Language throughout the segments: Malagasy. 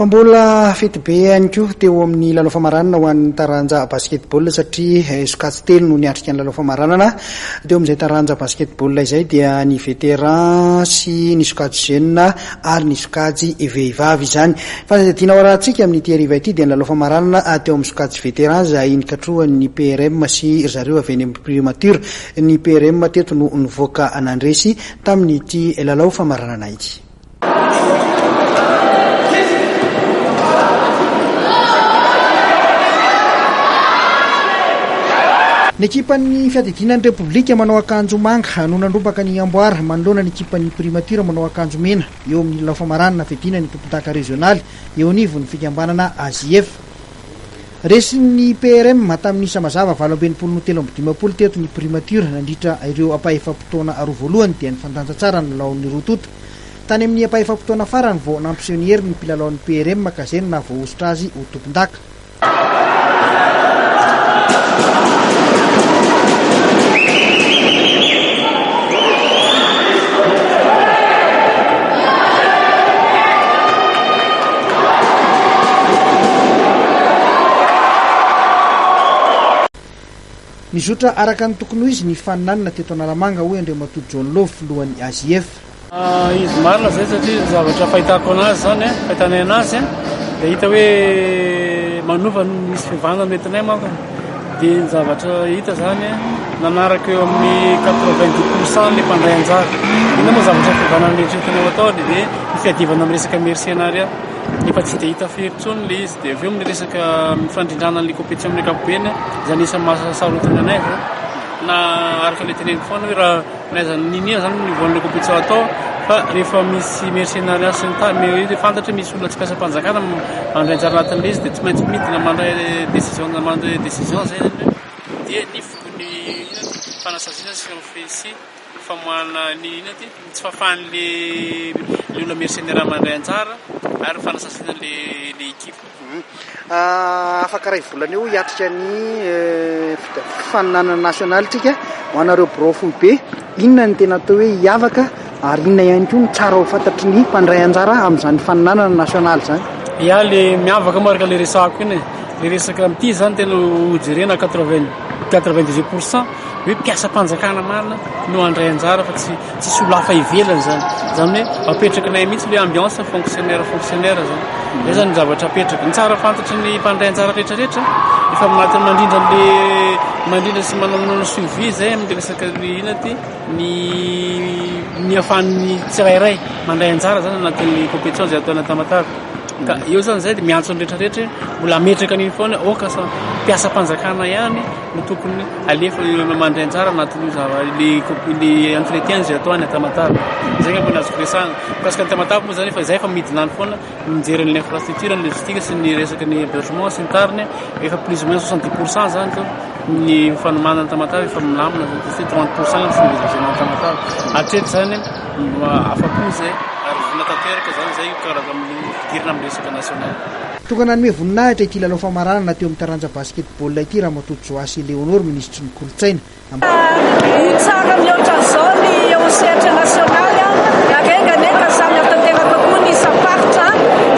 Fa mbola fety be ihany koa teo amin'ny lalao famaranana ho an'ny taranja basketball satria sokajy telo no niatrika ny lalao famaranana. Teo amin'izay taranja basketball izay dia ny vétéran sy ny sokajy jeune ary ny sokajy vehivavy izany. Fa ny tiana horahantsika amin'ity hariva ity dia ny lalao famaranana teo amin'ny sokajy vétéran izay nikatrohan'ny PRM sy zareo avy any amin'ny primature. Ny PRM teto no nivoaka anandresy tamin'ity lalao famaranana ity. Ny ekipan'ny fiadidinan'ny Repoblika manao akanjo manga no nandrobaka ny Amboara manoloana ny ekipan'ny primature manao akanjo mena eo amin'ny lalao famaranana fiadinan'ny tompon-daka regionaly eo anivon'ny fikambanana AJF. Resin'ny PRM tamin'ny samazava 7-13 teto ny primature nandritra ireo apaefam-potoana roa voalohany dia ny fandanja tsara ny laon'ny roa tota. Tany amin'ny apaefam-potoana farany vao nampisehoany ny mpilalao ny PRM kazena vao ositra azy ho tompon-daka. Nizotra araka ny tokony ho izy ny faninanana teto Analamanga hoe Andriamatoa John Love lohan'ny AJF. Izy marina zay satria zavatra fahitako anazy zany fahitanay anazy dia hita hoe manova misy fivana metinay manko dia ny zavatra hita zany nanaraka eo amin'ny 90% ny mpandray anjara. Ina moa zavatra fivana mieritreritra atao dia ny fiadivana amin'ny resaka mercenaria efa tsy dia hita firy-tsony le izy dia avy eo amin'ny resaka mifandrindrana ny compétition amin'ny ankapobeny izany isan'ny mahasarotana anay na araka le teneniko foana hoe raha naiza ninina zany ny voan'ilay compétition atao fa rehefa misy mercenaria sy ny tany fantatra misy olona tsy piasa-panjakana mandray anjara anatin'le izy dia tsy maintsy midina mandray décision zay dia ny fanasaziana sy sy famoahana ny tsy fahafahan'le olona mercenaire mandray anjara ary fanasasiana le ekipa. Afaka ray volana eo hiatrika ny faninanana nasionaly tsika ho anareo birao fohy be. Inona ny tena atao hoe hiavaka ary inona ihany koa ny tsara ho fantatry ny mpandray anjara amin'izany faninanana nasionaly zany? Ia, le miavaka maraka le resako iny le resaka amin'ity zany tena hojerena 98% hoe mpiasa-panjakana marina no andray anjara fa tsy solafa ivelany zany. Zany hoe apetraka nay mihitsy le ambiance fonctionnaire zany. Izay zany zavatra apetraka. Ny tsara fantatry ny mpandray anjara rehetrarehetra efa manatiny mandrindra sy manao suivi zay amin'ny resaka ny afahan'ny tsirairay mandray anjara zany anatin'ny compétition zay atao anaty Tamatave. Ka eo zany zay dia miantso ny rehetrarehetra mbola ametraka an'iny foana oka sa mpiasa-panjakana ihany no tokony alefa mandray anjara anatin'le entretien zay atao any Tamatave. Zay nga mbola azoko resahana presque ny Tamatave moa zany efa izay efa midinany foana mijery ny infrastructure ny logistique sy ny resaka ny hébergement sy ny tariny efa plus ou moins 70% zany to ny fanomanana Tamatave efa milamina 30% ny fivezivezena ny Tamatave. Hatreto zany afa-po zay ary vonatanteraka zany zay karaha dirina amin'ny resaka nasionaly. Tokana ny hoe voninahitra ity lalao famaranana teo amin'ny taranja basketball ity Ramatoa Joasy Leonor ministry ny kolotsaina. Tsara mihoatra zao ny eo sehatra nasionaly arega neka samy atanteraka koa ny saparitra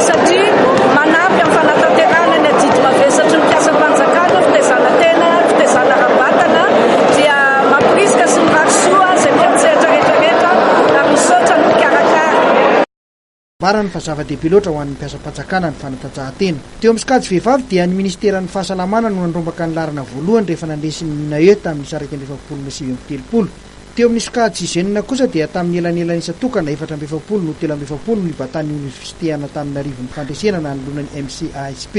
satria manampy amin'ny fanatanterana ny adidy mavesatry ny mpiasa-panjakana fitezana tena fitezana rabatana dia mampirisika sy mirarosoa zay mpiantsehatra rehetrarehetra ary misaotra ny mikarakara. Barany fa zava-dehibe loatra ho an'ny mpiasa-panjakana ny fanatanjahantena. Teo amin'ny sokajy vehivavy dia ny ministeran'ny fahasalamana no nandrombaka ny larana voalohany rehefa nandresy ny nae tamin'ny 1970. Teo amin'ny sokajy jeune kosa dia tamin'ny elanelanisa tokana 420 no 320 no ibatan'ny université Antananarivo ny fandresenana ny lonan'ny MCASP.